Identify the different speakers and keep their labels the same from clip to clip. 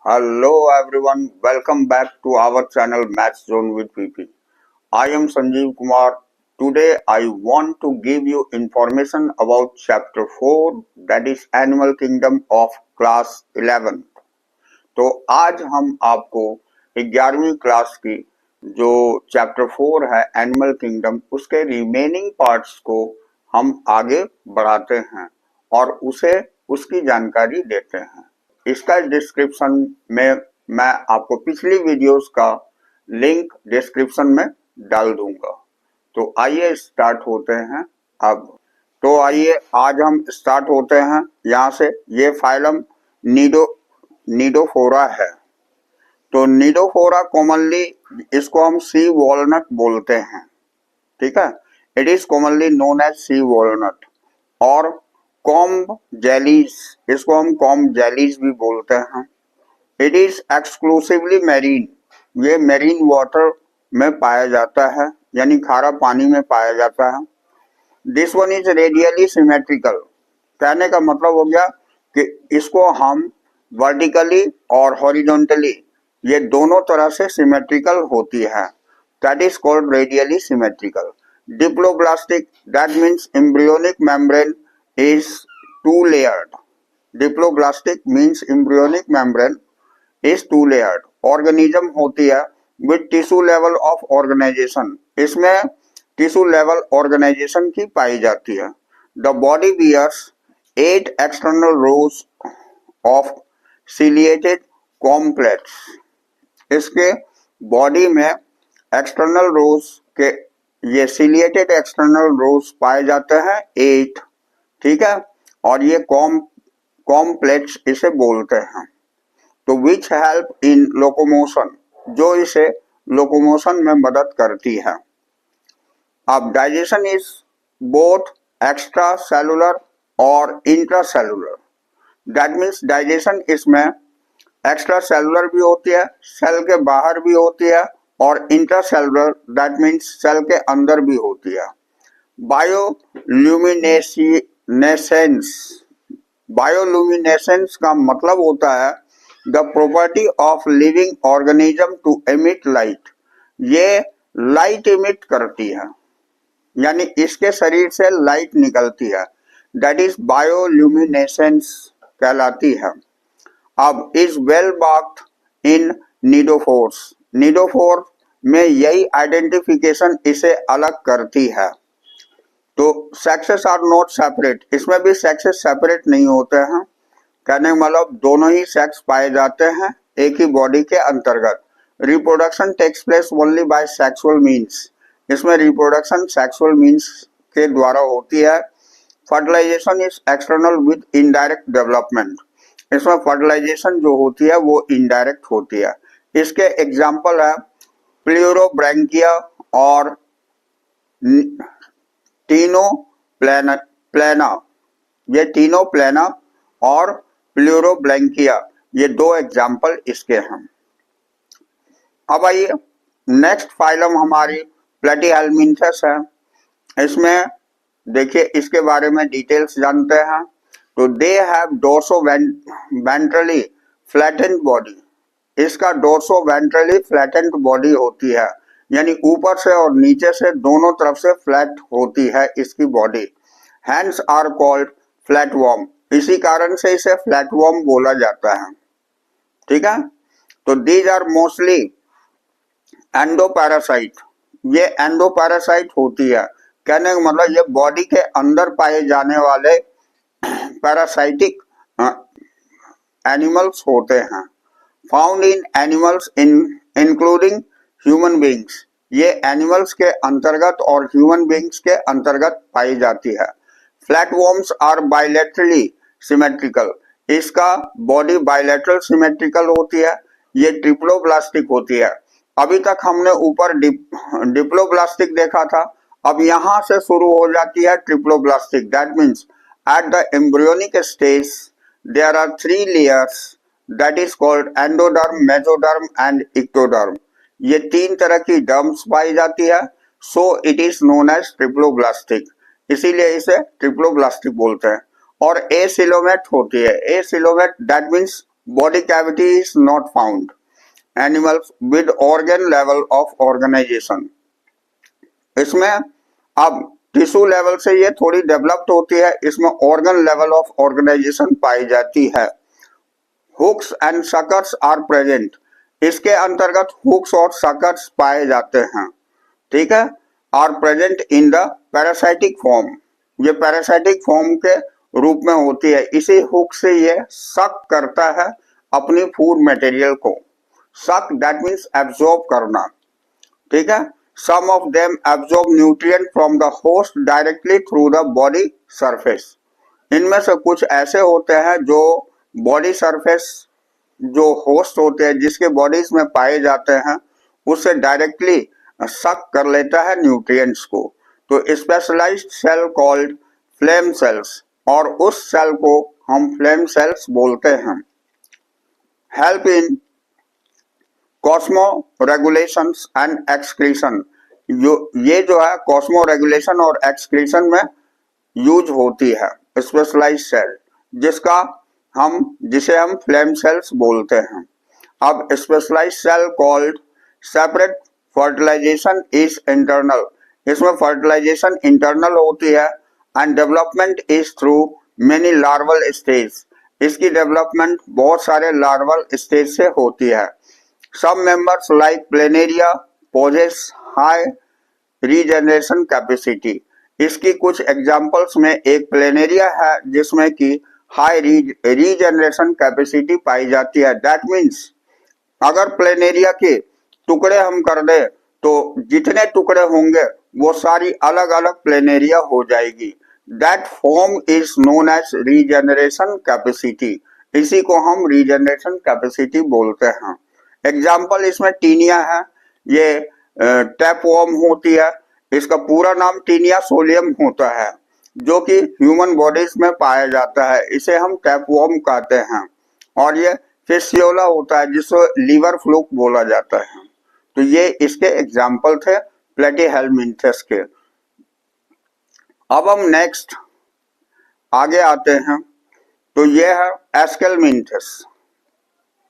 Speaker 1: Hello everyone, welcome back to our channel Maths Zone with PP. I am Sanjeev Kumar. Today I want to give you information about chapter 4 that is Animal Kingdom of class 11. तो आज हम आपको 11वीं class की जो chapter 4 है animal kingdom उसके remaining parts को हम आगे बढ़ाते हैं और उसे उसकी जानकारी देते हैं। इसका डिस्क्रिप्शन में मैं आपको पिछली वीडियोस का लिंक डिस्क्रिप्शन में डाल दूंगा। तो आइए स्टार्ट होते हैं अब। तो आइए आज हम स्टार्ट होते हैं यहाँ से। ये फाइलम निडोफोरा है। तो निडोफोरा कॉमनली इसको हम सी वॉलनट बोलते हैं, ठीक है। It is commonly known as sea walnut. और कॉम्ब जेलीज, इसको हम कॉम्ब जेलीज भी बोलते हैं। इट इज एक्सक्लूसिवली मैरीन, ये मैरीन वाटर में पाया जाता है, यानी खारा पानी में पाया जाता है। This one is radially symmetrical, कहने का मतलब हो गया कि इसको हम वर्टिकली और हॉरिजॉन्टली ये दोनों तरह से सिमेट्रिकल होती है। That is called radially symmetrical. Diploblastic, that means embryonic membrane is two layered. Diploblastic means embryonic membrane is two layered. Organism होती है with tissue level of organization, इसमें टिश्यू लेवल ऑर्गेनाइजेशन की पाई जाती है। The body bears 8 external rows of ciliated complex. इसके body में external रोज के ये सिलिएटेड एक्सटर्नल रोज पाए जाते हैं 8, ठीक है। और ये कॉम्प्लेक्स इसे बोलते हैं। तो विच हेल्प इन लोकोमोशन, जो इसे लोकोमोशन में मदद करती है। अब digestion is both extra cellular और intra cellular. That means digestion इसमें एक्स्ट्रा सेलुलर भी होती है, सेल के बाहर भी होती है, और intra cellular that means cell के अंदर भी होती है। बायोल्यूमिनेसेंस का मतलब होता है the property of living organism to emit light. ये लाइट इमिट करती है, यानी इसके शरीर से लाइट निकलती है, दैट इज बायोल्यूमिनेसेंस कहलाती है। अब इज वेल मार्क्ड इन निडोफोर्स, निडोफोर में यही आइडेंटिफिकेशन इसे अलग करती है। तो सेक्सेस आर नॉट सेपरेट, इसमें भी सेक्सेस सेपरेट नहीं होते हैं, कहने का मतलब दोनों ही सेक्स पाए जाते हैं एक ही बॉडी के अंतर्गत। Reproduction takes place only by sexual means, इसमें रिप्रोडक्शन सेक्सुअल मीन्स के द्वारा होती है। Fertilisation is external with indirect development, इसमें फर्टिलाइजेशन जो होती है वो इनडायरेक्ट होती है। इसके एग्जाम्पल है प्लूरोब्रैंकिया और टीनोप्लेना, ये टीनोप्लेना और प्लूरोब्लैंकिया, ये दो एग्जाम्पल इसके हैं। अब आइए नेक्स्ट फाइलम हमारी प्लेटीहेलमिन्थस है। इसमें देखिए इसके बारे में डिटेल्स जानते हैं। तो they have dorso ventrally flattened body, इसका डोर्सो वेंट्रली फ्लैटेंड बॉडी होती है, यानी ऊपर से और नीचे से दोनों तरफ से फ्लैट होती है इसकी body. Hence are called flatworm, इसी कारण से इसे फ्लैटवर्म बोला जाता है, ठीक है। तो दीज आर मोस्टली एंडोपैरासाइट, ये एंडोपैरासाइट होती है, कहने का मतलब ये बॉडी के अंदर पाए जाने वाले पैरासाइटिक एनिमल्स होते हैं। Found in animals including human beings, ये एनिमल्स के अंतर्गत और ह्यूमन बींग्स के अंतर्गत पाई जाती है। फ्लैटवर्म्स आर बायलैटरली सिमेट्रिकल, इसका बॉडी बायलैटरल सिमेट्रिकल होती है। ये ट्रिप्लोब्लास्टिक होती है। अभी तक हमने ऊपर डिप्लोब्लास्टिक देखा था, अब यहां से शुरू हो जाती है triploblastic. That means at the embryonic stage there are 3 layers, that is called endoderm, mesoderm and ectoderm. ये 3 तरह की डर्म्स पाई जाती है, so it is known as triploblastic, इसीलिए इसे ट्रिप्लोब्लास्टिक बोलते हैं। और एसिलोमेट होती है, acoelomate that means body cavity is not found. Animals with organ level of organization. इसमें अब टिश्यू लेवल से ये थोड़ी डेवलप्ड होती है, इसमें ऑर्गन लेवल ऑफ ऑर्गेनाइजेशन पाई जाती है. Hooks and suckers are present. इसके अंतर्गत हुक्स और सकर्स पाए जाते हैं. ठीक है. Are present in the parasitic form. ये पैरासाइटिक फॉर्म के रूप में होती है. इसी हुक से ये सक करता है अपनी फूड मटेरियल को. सक दैट मीन्स एब्जॉर्ब करना. ठीक है. Some of them absorb nutrient from the host directly through the body surface. इनमें से कुछ ऐसे होते हैं जो बॉडी सरफेस जो होस्ट होते हैं जिसके बॉडीज में पाए जाते हैं उससे डायरेक्टली सक कर लेता है न्यूट्रिएंट्स को. तो specialised cell called flame cells, और उस सेल को हम फ्लेम सेल्स बोलते हैं. Help in osmoregulations and excretion. ये जो है कॉस्मो रेगुलेशन और एक्सक्रीशन में यूज होती है स्पेशलाइज्ड सेल, जिसे हम फ्लेम सेल्स बोलते हैं. अब specialised cell called separate fertilisation is internal. इसमें फर्टिलाइजेशन इंटरनल होती है and development is through many larval stage. इसकी डेवलपमेंट बहुत सारे लार्वल स्टेज से होती है. Some members like planaria possess high regeneration capacity. इसकी कुछ एग्जाम्पल्स में एक प्लेनेरिया है जिसमें कि हाई रीजनरेशन कैपेसिटी पाई जाती है. दैट मीन्स अगर प्लेनेरिया के टुकड़े हम कर दे तो जितने टुकड़े होंगे वो सारी अलग अलग प्लेनेरिया हो जाएगी. That form is known as regeneration capacity. इसी को हम रीजनरेशन कैपेसिटी बोलते हैं. एग्जाम्पल इसमें टीनिया है. ये टैपवॉर्म होती है. इसका पूरा नाम टीनिया सोलियम होता है जो कि ह्यूमन बॉडीज में पाया जाता है. इसे हम टैपवॉर्म कहते हैं. और ये फिशियोला होता है जिसको लीवर फ्लूक बोला जाता है. तो ये इसके एग्जाम्पल थे प्लेटीहेलमिंथस के. अब हम नेक्स्ट आगे आते हैं. तो ये है एस्केलमिंथस.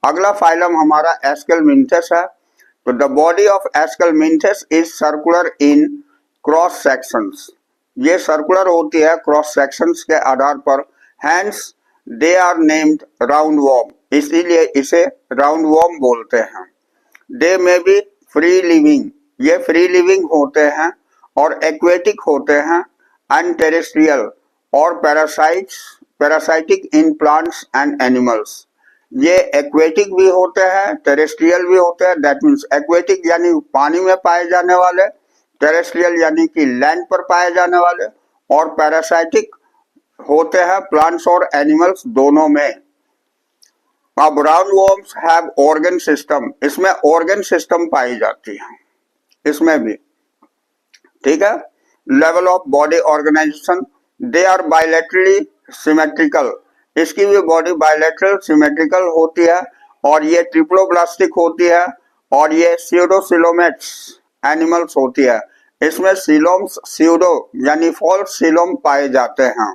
Speaker 1: अगला फाइलम हमारा एस्केलमिंथस है. तो the body of aschelminthes is circular in cross sections. ये सर्कुलर होती है क्रॉस सेक्शंस के आधार पर. Hence they are named round worm. इसीलिए इसे राउंड वॉर्म बोलते हैं. They may be free living. ये फ्री लिविंग होते हैं और एक्वेटिक होते हैं एंड टेरेस्ट्रियल और parasitic in plants and animals. ये एक्वेटिक भी होते हैं, टेरेस्ट्रियल भी होते हैं. दैट मीन्स एक्वेटिक यानी पानी में पाए जाने वाले, टेरेस्ट्रियल यानी कि लैंड पर पाए जाने वाले, और पैरासाइटिक होते हैं प्लांट्स और एनिमल्स दोनों में. अब round worms have organ system. इसमें ऑर्गन सिस्टम पाई जाती है इसमें भी. ठीक है. Level of body organisation. They are bilaterally symmetrical. इसकी भी बॉडी बायलैटरल सिमेट्रिकल होती है और ये ट्रिप्लोब्लास्टिक होती है और ये स्यूडोसिलोमेट्स एनिमल्स होती है. इसमें सीलोम्स स्यूडो यानी फॉल्स सीलोम पाए जाते हैं.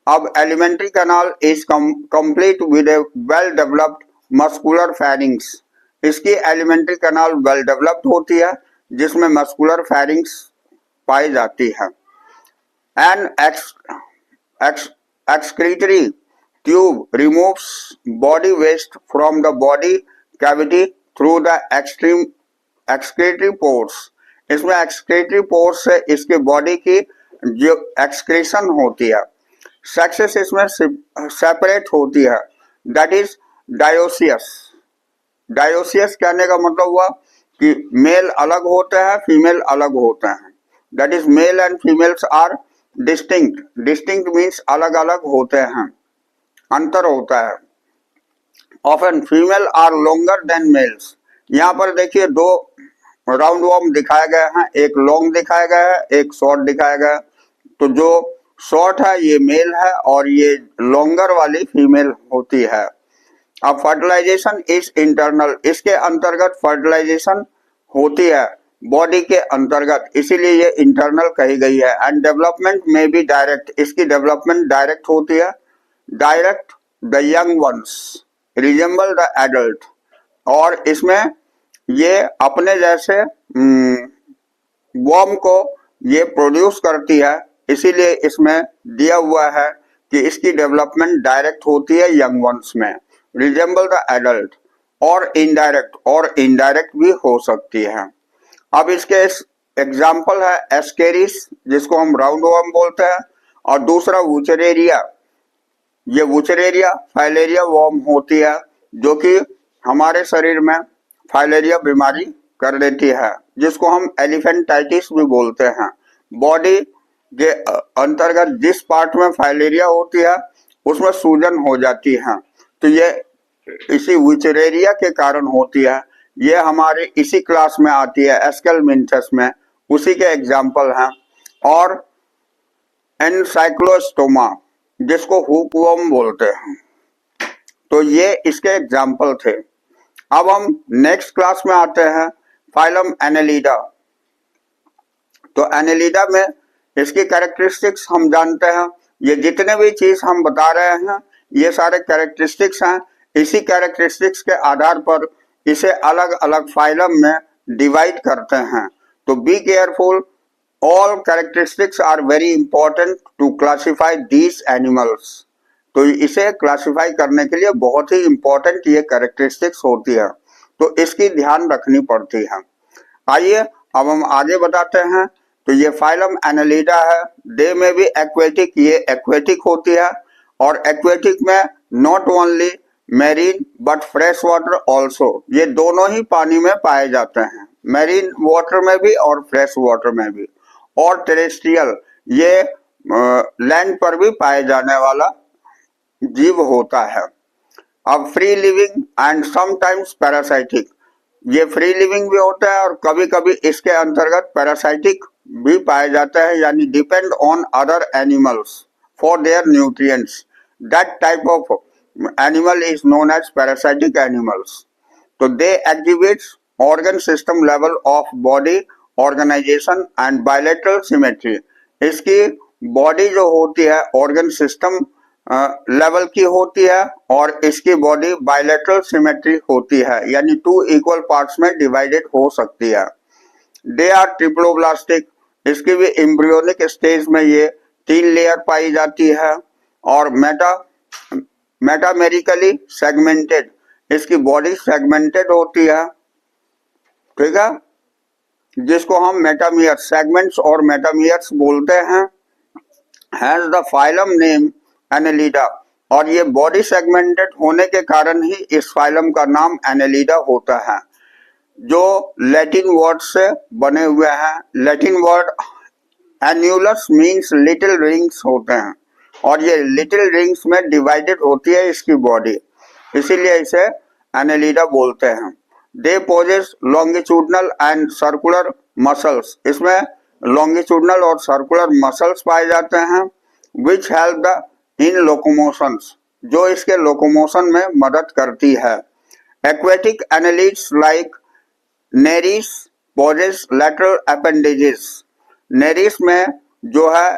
Speaker 1: अब alimentary canal is complete with a well developed muscular pharynx. इसकी एलिमेंट्री कैनाल वेल डेवलप्ड होती है जिसमें मस्कुलर फेरिंग्स पाई जाती है. An excretory tube removes body waste from the body cavity through the extreme excretory pores. इसमें excretory pores से इसके बॉडी की जो excretion होती है, सेक्सेस इसमें सेपरेट होती है. That is dioecious. डायोसियस कहने का मतलब हुआ कि मेल अलग होते हैं, फीमेल अलग होते हैं. That is male and females are distinct. Distinct means अलग अलग होते हैं, अंतर होता है. Often female are longer than males. यहाँ पर देखिए दो राउंड वॉर्म दिखाए गए हैं, एक लॉन्ग दिखाया गया है, एक शॉर्ट दिखाया गया है. तो जो शॉर्ट है ये मेल है और ये लॉन्गर वाली फीमेल होती है. अब फर्टिलाइजेशन इज इंटरनल. इसके अंतर्गत फर्टिलाइजेशन होती है बॉडी के अंतर्गत, इसीलिए ये इंटरनल कही गई है. एंड डेवलपमेंट में भी डायरेक्ट. इसकी डेवलपमेंट डायरेक्ट होती है. Direct the young ones. Resemble the adult, और इसमें ये अपने जैसे वर्म को ये प्रोड्यूस करती है, इसीलिए इसमें दिया हुआ है कि इसकी डेवलपमेंट डायरेक्ट होती है यंग वंस में, रिजेंबल द एडल्ट, और इनडायरेक्ट भी हो सकती है। अब इसके एग्जाम्पल है एस्केरिस, जिसको हम राउंड वर्म बोलते हैं, और दूसरा वुचरेरिया। ये वुचरेरिया फाइलेरिया वर्म होती है, जो कि हमारे शरीर में फाइलेरिया बीमारी कर देती है, जिसको हम एलिफेंटाइटिस भी बोलते हैं। बॉडी के अंतर्गत जिस पार्ट में फाइलेरिया होती है उसमें सूजन हो जाती है, तो ये इसी वुचरेरिया के कारण होती है। ये हमारे इसी क्लास में आती है, एस्केलमिंथस में, उसी के एग्जाम्पल हैं। और एनसाइक्लोस्टोमा, जिसको हुकवर्म बोलते हैं, तो ये इसके एग्जाम्पल थे। अब हम नेक्स्ट क्लास में आते हैं, फाइलम एनेलिडा। तो एनेलिडा में इसकी कैरेक्टरिस्टिक्स हम जानते हैं। ये जितने भी चीज हम बता रहे हैं ये सारे कैरेक्टरिस्टिक्स हैं। इसी कैरेक्टरिस्टिक्स के आधार पर इसे अलग अलग फाइलम में डिवाइड करते हैं। तो be careful, all characteristics are very important to classify these animals. तो इसे क्लासिफाई करने के लिए बहुत ही इंपॉर्टेंट ये कैरेक्टरिस्टिक्स होती है, तो इसकी ध्यान रखनी पड़ती है। आइए अब हम आगे बताते हैं। तो ये फाइलम एनेलिडा है, दे में भी एक्वेटिक, ये एक्वेटिक होती है, और एक्वेटिक में not only marine but fresh water also, ये दोनों ही पानी में पाए जाते हैं, मैरीन वाटर में भी और फ्रेश वाटर में भी। और टेरेस्ट्रियल, ये लैंड पर भी पाए जाने वाला जीव होता है। अब free living and sometimes parasitic, ये फ्री लिविंग भी होता है और कभी कभी इसके अंतर्गत पैरासाइटिक भी पाए जाता है, यानी depend on other animals for their nutrients. That type of animal is known as parasitic animals. तो they exhibits organ system level of body organization and bilateral symmetry. इसकी बॉडी जो होती है ऑर्गन सिस्टम लेवल की होती है, और इसकी बॉडी बायलैटरल सिमेट्री होती है, यानी 2 इक्वल पार्ट्स में डिवाइडेड हो सकती है। दे आर ट्रिप्लोब्लास्टिक, इसकी भी एम्ब्रियोनिक स्टेज में ये 3 लेयर पाई जाती है। और मेटामेरिकली सेगमेंटेड, इसकी बॉडी सेगमेंटेड होती है, ठीक है, जिसको हम मेटामियर्स, सेगमेंट्स और मेटामियर्स बोलते हैं। Has the phylum name Annelida, और ये बॉडी सेगमेंटेड होने के कारण ही इस फाइलम का नाम एनेलिडा होता है, जो लैटिन वर्ड से बने हुए हैं। Latin word annulus means little rings होते हैं, और ये लिटिल रिंग्स में डिवाइडेड होती है इसकी बॉडी, इसीलिए इसे एनेलिडा बोलते हैं। They possess longitudinal and circular muscles, इसमें लॉन्गिट्यूडनल और सर्कुलर मसल्स पाए जाते हैं, विच हेल्प द इन लोकोमोशंस, जो इसके लोकोमोशन में मदद करती है। Aquatic annelids like Nereis possess lateral appendages, Nereis में जो है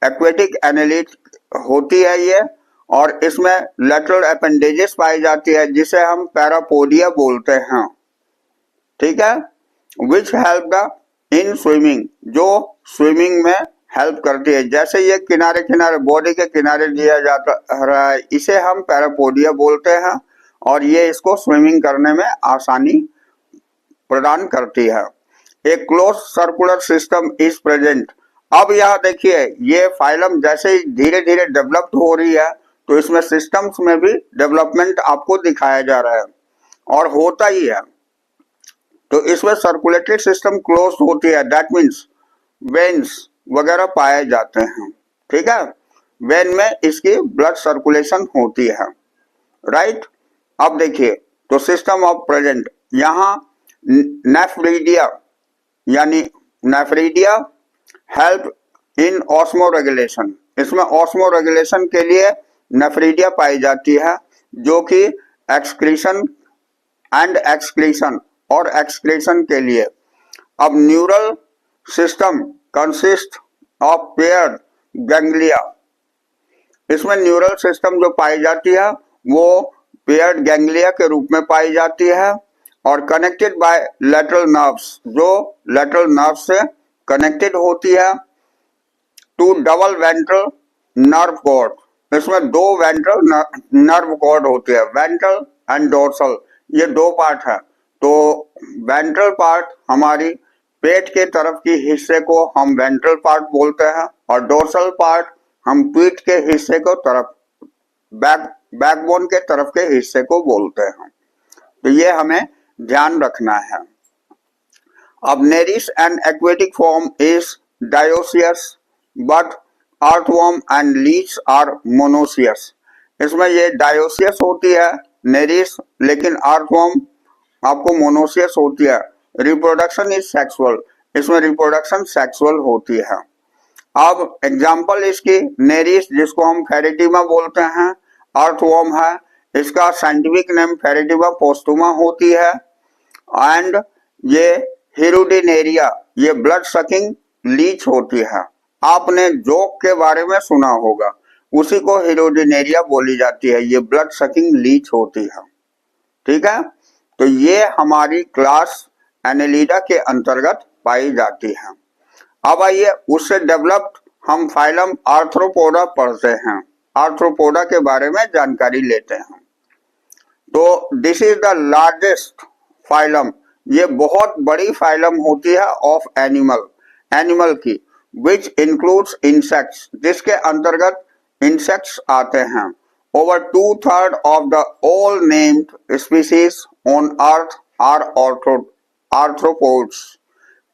Speaker 1: एक्वेटिक एनेलिड होती है ये, और इसमें लैटरल अपेंडेजेस पाई जाती है, जिसे हम पैरापोडिया बोलते हैं, ठीक है। Which help the in swimming, जो स्विमिंग में हेल्प करती है। जैसे ये किनारे किनारे बॉडी के किनारे दिया जाता रहा है, इसे हम पैरापोडिया बोलते हैं, और ये इसको स्विमिंग करने में आसानी प्रदान करती है। A close circular system is present. अब यहाँ देखिए, ये फाइलम जैसे ही धीरे धीरे डेवलप्ड हो रही है, तो इसमें सिस्टम्स में भी डेवलपमेंट आपको दिखाया जा रहा है, और होता ही है। तो इसमें सर्कुलेटरी सिस्टम क्लोज होती है, दैट मीन्स वेन्स वगैरह पाए जाते हैं, ठीक है। वेन में इसकी ब्लड सर्कुलेशन होती है, राइट। अब देखिए, तो सिस्टम ऑफ प्रेजेंट, यहाँ नेफ्रिडिया, यानी nephridia help in osmo regulation, इसमें ऑस्मो रेगुलेशन के लिए नेफ्रिडिया पाई जाती है, जो कि एक्सक्रीशन एंड एक्सक्रीशन और एक्सक्रीशन के लिए। अब neural system consist of paired ganglia, इसमें न्यूरल सिस्टम जो पाई जाती है वो पेयर्ड गैंग्लिया के रूप में पाई जाती है और कनेक्टेड बाय लेटरल नर्व्स, जो लेटरल नर्व से कनेक्टेड होती है to double ventral nerve cord. इसमें दो वेंट्रल नर्व कॉर्ड होती है, वेंट्रल एंड डोर्सल, ये दो पार्ट है। तो वेंट्रल पार्ट हमारी पेट के तरफ की हिस्से को हम वेंट्रल पार्ट बोलते हैं और डोर्सल पार्ट हम पीठ के हिस्से को तरफ बैकबोन के तरफ के हिस्से को बोलते हैं। तो ये हमें ध्यान रखना है। अब Nereis and aquatic form is dioecious but earthworm and leech are monoecious. इसमें ये डायोसियस होती है नेरिस, लेकिन अर्थवर्म आपको मोनोसियस होती है। रिप्रोडक्शन इज सेक्सुअल, इसमें रिप्रोडक्शन सेक्सुअल होती है। अब एग्जाम्पल इसकी नेरिस, जिसको हम फेरेटिमा बोलते हैं, अर्थवर्म है, इसका साइंटिफिक नेम फेरेटिमा पोस्टुमा होती है। एंड ये हिरुडिनेरिया, ये ब्लड सकिंग लीच होती है। आपने जोक के बारे में सुना होगा, उसी को हिरुडिनेरिया बोली जाती है, ये ब्लड सकिंग लीच होती है। ठीक है, तो ये हमारी क्लास एनेलिडा के अंतर्गत पाई जाती है। अब आइए उससे डेवलप्ड हम फाइलम आर्थ्रोपोडा पढ़ते हैं, आर्थ्रोपोडा के बारे में जानकारी लेते हैं। तो this is the largest phylum, ये बहुत बड़ी फाइलम होती है ऑफ एनिमल की, विच इंक्लूड्स इंसेक्ट्स, जिसके अंतर्गत इंसेक्ट्स आते हैं। Over 2/3 of the all named species on earth are arthropods.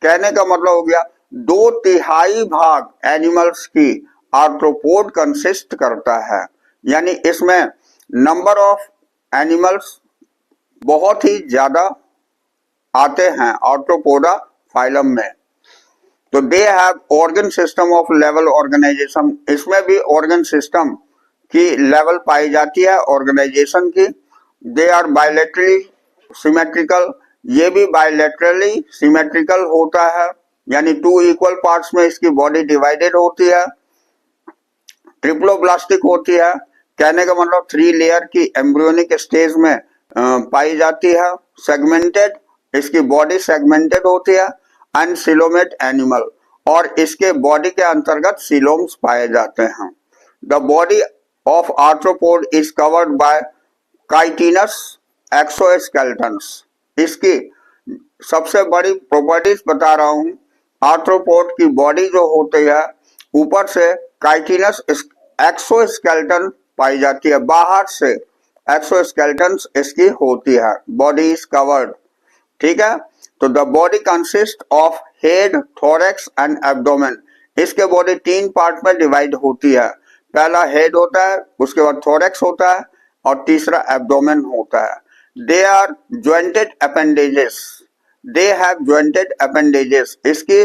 Speaker 1: कहने का मतलब हो गया 2/3 भाग एनिमल्स की आर्थ्रोपोड कंसिस्ट करता है, यानी इसमें नंबर ऑफ एनिमल्स बहुत ही ज्यादा आते हैं आर्थ्रोपोडा फाइलम में। तो they have organ system of level organisation, इसमें भी ऑर्गन सिस्टम की लेवल पाई जाती है ऑर्गेनाइजेशन की। दे आर बायलैटरली सिमेट्रिकल, ये भी बायलैटरली सिमेट्रिकल होता है, यानी 2 इक्वल पार्ट्स में इसकी बॉडी डिवाइडेड होती है। ट्रिप्लोब्लास्टिक होती है, कहने का मतलब 3 लेयर की एम्ब्रियोनिक स्टेज में पाई जाती है। सेगमेंटेड, इसकी बॉडी सेगमेंटेड होती है। अनसिलोमेट एनिमल, और इसके बॉडी के अंतर्गत सिलोम्स पाए जाते हैं। The body of arthropod is covered bye chitinous exoskeletons. इसकी सबसे बड़ी प्रॉपर्टीज बता रहा हूं, आर्थ्रोपोड की बॉडी जो होती है ऊपर से काइटिनस एक्सोस्केलेटन पाई जाती है, बाहर से एक्सोस्केलेटन्स इसकी होती है। बॉडी इज कवर्ड, ठीक है। तो the body consist of head, thorax and abdomen. इसके बॉडी 3 पार्ट में डिवाइड होती है। पहला हेड होता है, उसके बाद थोरैक्स होता है और तीसरा एब्डोमेन होता है। They are jointed appendages, they have jointed appendages, इसकी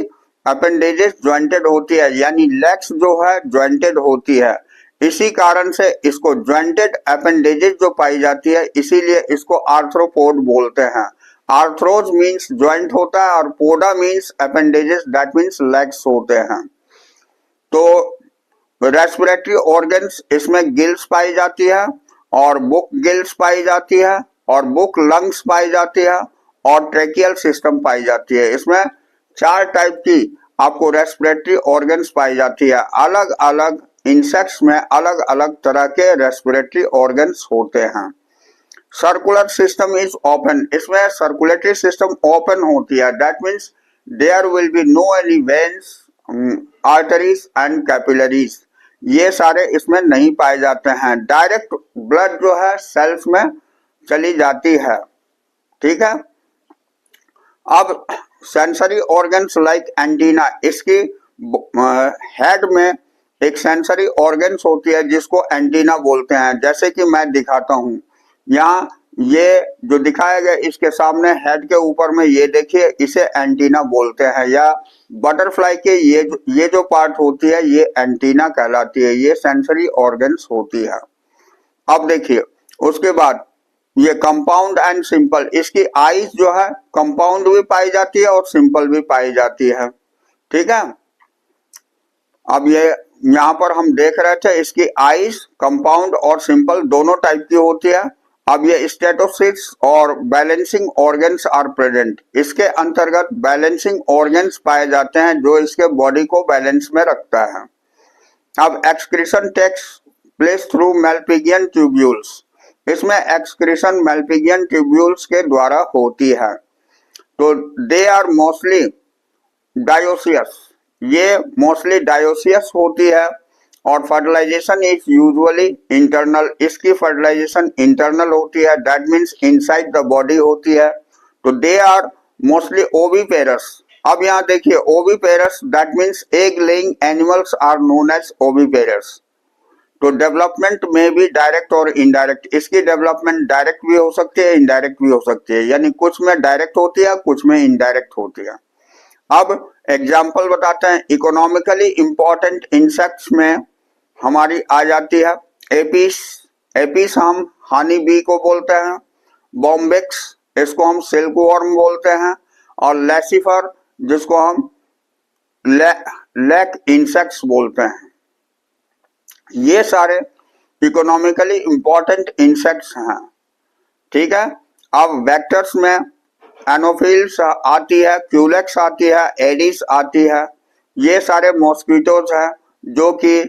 Speaker 1: अपेंडेजेस ज्वाइंटेड होती है, यानी लेग्स जो है ज्वाइंटेड होती है। इसी कारण से इसको ज्वाइंटेड अपेंडेजेस जो पाई जाती है, इसीलिए इसको आर्थ्रोपोड बोलते हैं। आर्थ्रोज मीन्स ज्वाइंट होता है और पोडा means appendages, that means legs होते हैं। तो रेस्पिरेटरी ऑर्गन्स इसमें गिल्स पाई जाती है और बुक गिल्स पाई जाती है और बुक लंग्स पाई जाती है और ट्रेकियल सिस्टम पाई जाती है। इसमें 4 टाइप की आपको रेस्पिरेटरी ऑर्गन्स पाई जाती है। अलग अलग इंसेक्ट्स में अलग अलग तरह के रेस्पिरेटरी ऑर्गन्स होते हैं। सर्कुलर सिस्टम इज ओपन, इसमें सर्कुलेटरी सिस्टम ओपन होती है, that means there will be no any veins, arteries and capillaries, ये सारे इसमें नहीं पाए जाते हैं। डायरेक्ट ब्लड जो है सेल्स में चली जाती है, ठीक है। अब सेंसरी ऑर्गन्स लाइक एंटीना, इसकी हेड में एक सेंसरी ऑर्गन्स होती है जिसको एंटीना बोलते हैं। जैसे कि मैं दिखाता हूं, यहाँ ये जो दिखाया गया इसके सामने हेड के ऊपर में ये देखिए, इसे एंटीना बोलते हैं। या बटरफ्लाई के ये जो पार्ट होती है ये एंटीना कहलाती है, ये सेंसरी ऑर्गन्स होती है। अब देखिए उसके बाद ये कंपाउंड एंड सिंपल, इसकी आईज जो है कंपाउंड भी पाई जाती है और सिंपल भी पाई जाती है, ठीक है। अब ये यहाँ पर हम देख रहे थे, इसकी आईज कंपाउंड और सिंपल दोनों टाइप की होती है। अब ये स्टेटोसिस और बैलेंसिंग ऑर्गन्स आर प्रेजेंट, इसके अंतर्गत बैलेंसिंग ऑर्गन्स पाए जाते हैं जो इसके बॉडी को बैलेंस में रखता है। अब excretion takes place through malpighian tubules, इसमें एक्सक्रीशन मेल्पिगियन ट्यूब्यूल्स के द्वारा होती है। तो दे आर मोस्टली डायोसियस, ये मोस्टली डायोसियस होती है और फर्टिलाइजेशन इज यूजुअली इंटरनल, इसकी फर्टिलाइजेशन इंटरनल होती है, that means inside the body होती है। तो दे आर मोस्टली ओविपेरस। अब यहाँ देखिए oviparous, that means egg laying animals are known as oviparous. तो डेवलपमेंट में भी डायरेक्ट और इनडायरेक्ट, इसकी डेवलपमेंट डायरेक्ट भी हो सकती है, इनडायरेक्ट भी हो सकती है, यानी कुछ में डायरेक्ट होती है, कुछ में इनडायरेक्ट होती है। अब एग्जाम्पल बताते हैं। इकोनॉमिकली इंपॉर्टेंट इंसेक्ट्स में हमारी आ जाती है एपिस, एपिस हम हानी बी को बोलते हैं, बॉम्बिक्स इसको हम सिल्कवॉर्म बोलते हैं, और लैसिफर जिसको हम लैक इंसेक्ट्स बोलते हैं। ये सारे इकोनॉमिकली इंपॉर्टेंट इंसेक्ट्स हैं, ठीक है। अब वेक्टर्स में एनोफिल्स आती है, क्यूलेक्स आती है, एडिस आती है, ये सारे मॉस्किटोज हैं जो कि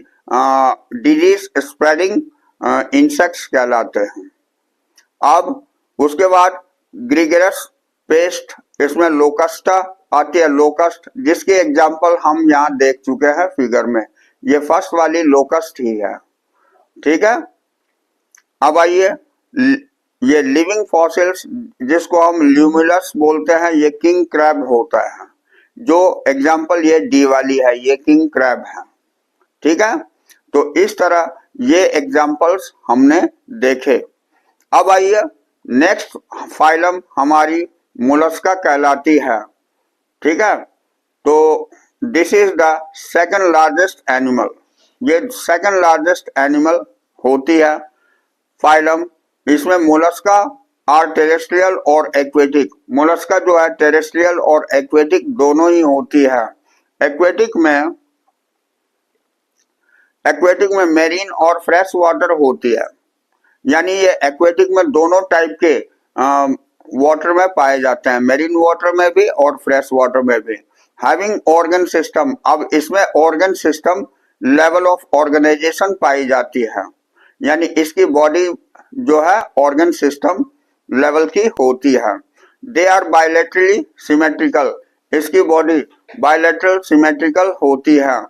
Speaker 1: डिजीज स्प्रेडिंग इंसेक्ट्स कहलाते हैं। अब उसके बाद ग्रिगरस पेस्ट, इसमें लोकस्टा आती है, लोकस्ट जिसके एग्जाम्पल हम यहाँ देख चुके हैं फिगर में, ये फर्स्ट वाली लोकस्ट ही है, ठीक है। अब आइए ये लिविंग फॉसिल्स जिसको हम ल्यूमुलस बोलते हैं, ये किंग क्रैब होता है, जो एग्जाम्पल ये डी वाली है, ये किंग क्रैब है, ठीक है। तो इस तरह ये एग्जाम्पल्स हमने देखे। अब आइए नेक्स्ट फाइलम हमारी मोलस्का कहलाती है, ठीक है। तो this is the second largest animal, ये सेकंड लार्जेस्ट एनिमल होती है फाइलम। इसमें मोलस्का आर टेरेस्ट्रियल और एक्वेटिक, मोलस्का जो है टेरेस्ट्रियल और एक्वेटिक दोनों ही होती है। एक्वेटिक में मेरीन और फ्रेश वाटर होती है, यानी ये एक्वेटिक में दोनों टाइप के वाटर में पाए जाते हैं, मेरीन वाटर में भी और फ्रेश वाटर में भी। हैविंग ऑर्गन सिस्टम, अब इसमें organ system level of organisation पाई जाती है, यानी इसकी बॉडी जो है ऑर्गन सिस्टम लेवल की होती है। दे आर बायलैटरली सिमेट्रिकल, इसकी बॉडी बायलैटरल सिमेट्रिकल होती है।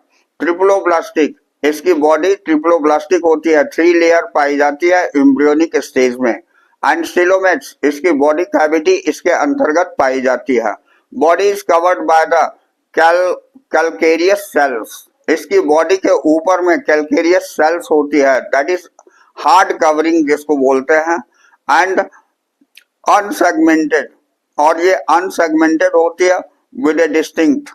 Speaker 1: ट्रिप्लोब्लास्टिक, इसकी बॉडी ट्रिप्लोब्लास्टिक होती है, 3 लेयर पाई जाती है एम्ब्रियोनिक स्टेज में। एंड स्टिलोमेट्स, इसकी बॉडी कैविटी इसके अंतर्गत पाई जाती है। Body is covered by the calcareous cells, इसकी बॉडी के ऊपर में कैलकेरियस सेल्स होती है, दैट इज हार्ड कवरिंग जिसको बोलते हैं। एंड अनसेगमेंटेड, और ये अनसेगमेंटेड होती है विद ए डिस्टिंक्ट,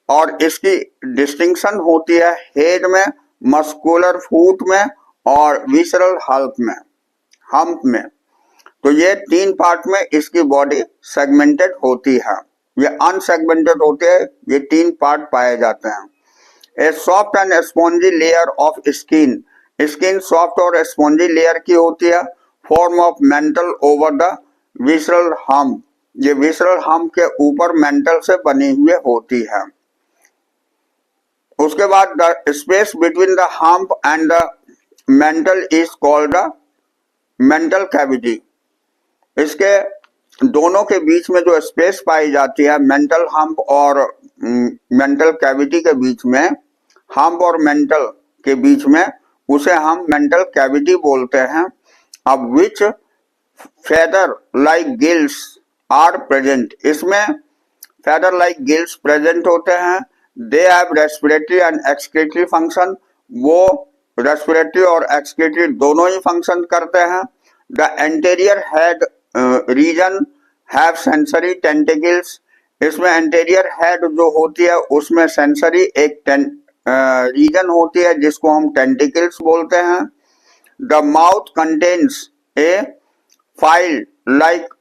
Speaker 1: और इसकी डिस्टिंक्शन होती है हेड में, मस्कुलर फूट में और विसरल हम्प में। तो ये 3 पार्ट में इसकी बॉडी सेगमेंटेड होती है, ये अनसेगमेंटेड होते हैं, ये 3 पार्ट पाए जाते हैं। ए soft and spongy layer of skin, skin soft और स्पॉन्जी लेयर की होती है। Form of mental over the visceral hump, ये विसरल हम्प के ऊपर मेंटल से बनी हुई होती है। उसके बाद the space between the hump and the mental is called the mantle cavity, इसके दोनों के बीच में जो स्पेस पाई जाती है मेंटल हम्प और मेंटल कैविटी के बीच में, हम्प और मेंटल के बीच में, उसे हम मेंटल कैविटी बोलते हैं। अब which feather like gills are present, इसमें फेदर लाइक गिल्स प्रेजेंट होते हैं। They have respiratory and excretory function, वो रेस्पिरेटरी और एक्सक्रीटरी दोनों ही फंक्शन करते हैं। The anterior head region have sensory tentacles, इसमें एंटीरियर हेड जो होती है उसमें सेंसरी एक रीजन होती है जिसको हम टेंटिकल्स बोलते हैं। The mouth contains A file like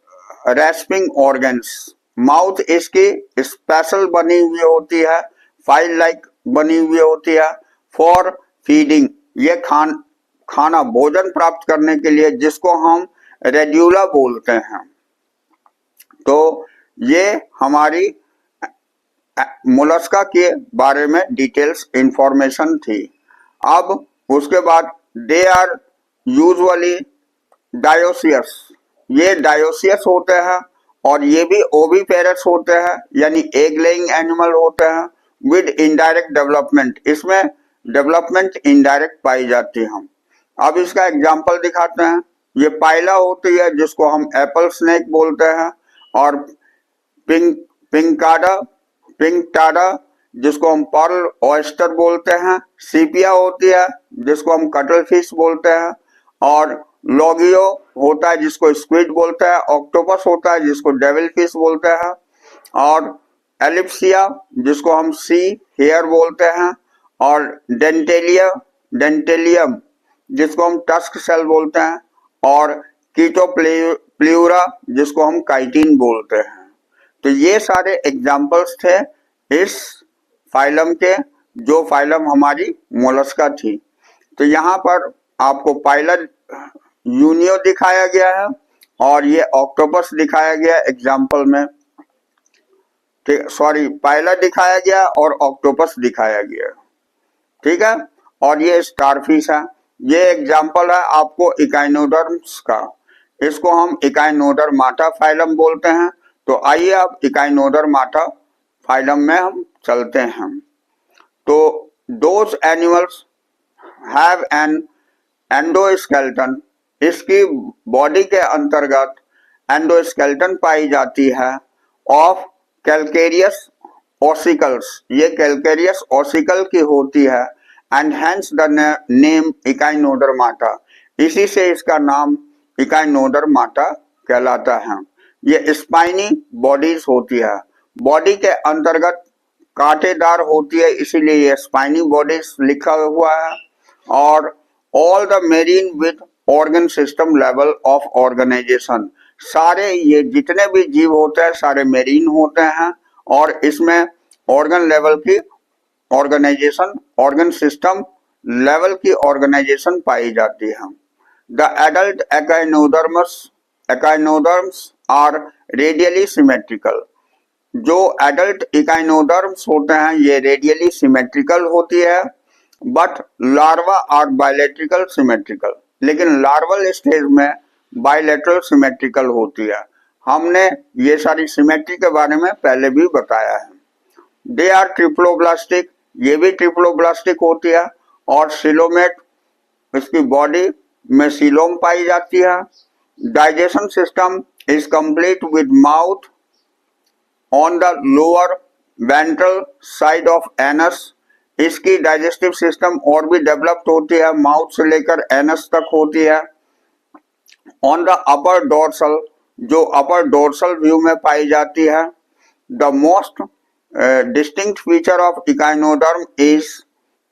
Speaker 1: respiring organs, mouth इसकी स्पेशल बनी हुई होती है, फाइल लाइक बनी हुई होती है। फॉर फीडिंग, ये खाना भोजन प्राप्त करने के लिए, जिसको हम रेड्यूला बोलते हैं। तो ये हमारी मोलस्का के बारे में डिटेल्स इंफॉर्मेशन थी। अब उसके बाद दे आर यूजुअली डायोसियस, ये डायोसियस होते हैं और ये भी ओविपेरस होते हैं, यानी एग लेइंग एनिमल होते हैं विद इनडायरेक्ट डेवलपमेंट। इसमें डेवलपमेंट इनडायरेक्ट पाई जाती है। हम अब इसका एग्जांपल दिखाते हैं। ये पाइला होती है जिसको हम एप्पल स्नेक बोलते हैं, और पिंकटाडा जिसको हम पर्ल ऑयस्टर बोलते हैं, सीपिया होती है जिसको हम कटल फिश बोलते हैं, और लॉगियो होता है जिसको स्क्विड बोलते हैं, ऑक्टोपस होता है जिसको डेविल फिश बोलते हैं, और एलिप्सिया जिसको हम सी हेयर बोलते हैं, और डेंटेलियम जिसको हम टस्क सेल बोलते हैं, और कीटोप्ल्यूरा जिसको हम काइटिन बोलते हैं। तो ये सारे एग्जाम्पल्स थे इस फाइलम के, जो फाइलम हमारी मोलस्का थी। तो यहाँ पर आपको पाइला यूनियो दिखाया गया है और ये ऑक्टोपस दिखाया गया एग्जाम्पल में, ठीक, सॉरी, पाइला दिखाया गया और ऑक्टोपस दिखाया गया, ठीक है। और ये स्टारफिश है। ये एग्जाम्पल है आपको इकाइनोडर्म्स का, इसको हम इकाइनोडर्माटा फाइलम बोलते हैं। तो आइए अब इकाइनोडर्माटा फाइलम में हम चलते हैं। तो those animals have an endoskeleton, इसकी बॉडी के अंतर्गत एंडोस्केलेटन पाई जाती है ऑफ कैलकेरियस ऑसिकल्स, ये कैलकेरियस ऑसिकल की होती है, and hence the name Echinodermata, इसी से इसका नाम इकाइनोडर्माटा कहलाता है। ये स्पाइनी बॉडीज होती है, बॉडी के अंतर्गत कांटेदार होती है, इसीलिए ये स्पाइनी बॉडीज लिखा हुआ है। और all the marine with organ system level of organisation, सारे ये जितने भी जीव होते हैं सारे मेरीन होते हैं, और इसमें ऑर्गन लेवल की ऑर्गेनाइजेशन, ऑर्गन सिस्टम लेवल की ऑर्गेनाइजेशन पाई जाती है। The adult echinoderms are radially symmetrical, जो एडल्ट इकाइनोडर्म्स होते हैं ये रेडियली सिमेट्रिकल होती है, but larva are bilateral symmetrical, लेकिन लार्वल स्टेज में बायलैटरल सिमेट्रिकल होती है। हमने ये सारी सिमेट्री के बारे में पहले भी बताया है। दे आर ट्रिप्लोब्लास्टिक, ये भी ट्रिप्लोब्लास्टिक होती है, और सिलोमेट, इसकी बॉडी में सीलोम पाई जाती है। Digestion system is complete with mouth on the lower ventral side of anus, इसकी डाइजेस्टिव सिस्टम और भी डेवलप्ड होती है, माउथ से लेकर एनस तक होती है। ऑन द अपर डोर्सल, जो अपर डोर्सल व्यू में पाई जाती है। The most distinct feature of echinoderm is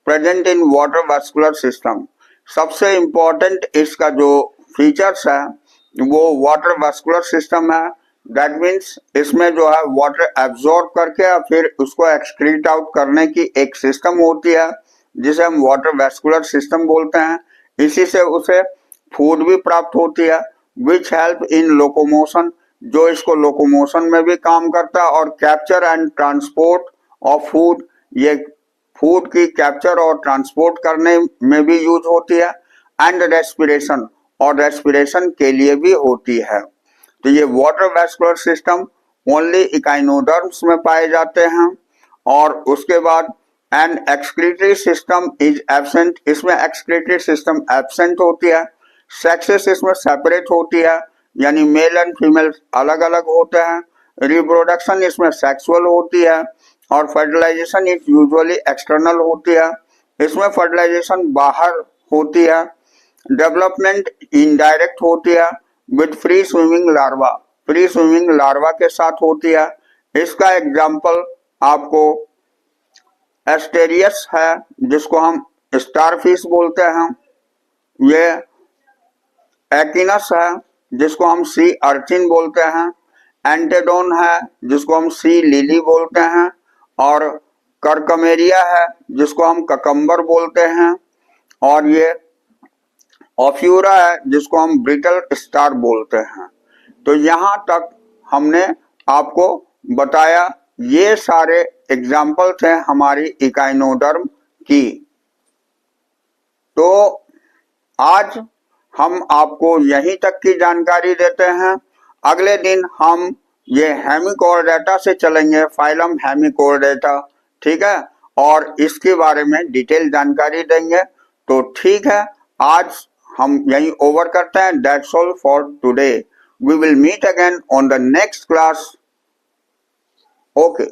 Speaker 1: present in water vascular system, सबसे इंपॉर्टेंट इसका जो फीचर्स है वो वाटर वास्कुलर सिस्टम है। दैट मीन्स इसमें जो है वाटर एब्जॉर्ब करके या फिर उसको एक्सक्रीट आउट करने की एक सिस्टम होती है जिसे हम वाटर वास्कुलर सिस्टम बोलते हैं। इसी से उसे फूड भी प्राप्त होती है, विच हेल्प इन लोकोमोशन, जो इसको लोकोमोशन में भी काम करता है, और capture and transport of food, ये फूड की कैप्चर और ट्रांसपोर्ट करने में भी यूज होती है। एंड रेस्पिरेशन, और रेस्पिरेशन के लिए भी होती है। तो ये water vascular system only echinoderms में पाए जाते हैं। और उसके बाद an excretory system is absent, इसमें एक्सक्रीटरी सिस्टम एब्सेंट होती है। सेक्सेस इसमें सेपरेट होती है, यानी मेल एंड फीमेल अलग अलग होते हैं। रिप्रोडक्शन इसमें सेक्सुअल होती है, और फर्टिलाइजेशन इज यूजुअली एक्सटर्नल होती है, इसमें फर्टिलाइजेशन बाहर होती है। डेवलपमेंट इनडायरेक्ट होती है with free swimming larva, free swimming larva के साथ होती है। इसका एग्जाम्पल आपको एस्टेरियस है जिसको हम स्टारफिश बोलते हैं, ये एक्टिनस है जिसको हम सी अर्चिन बोलते हैं, एंटेडोन है जिसको हम सी लिली बोलते हैं, और कर्कमेरिया है जिसको हम ककम्बर बोलते हैं, और ये ऑफ्यूरा है जिसको हम ब्रिटल स्टार बोलते हैं। तो यहां तक हमने आपको बताया, ये सारे एग्जाम्पल्स हैं हमारी इकाइनोडर्म की। तो आज हम आपको यहीं तक की जानकारी देते हैं। अगले दिन हम ये हेमिकोर्डेटा से चलेंगे, फाइलम हेमिकोर्डेटा, ठीक है, और इसके बारे में डिटेल जानकारी देंगे। तो ठीक है, आज हम यहीं ओवर करते हैं। That's all for today. We will meet again on the next class. Okay.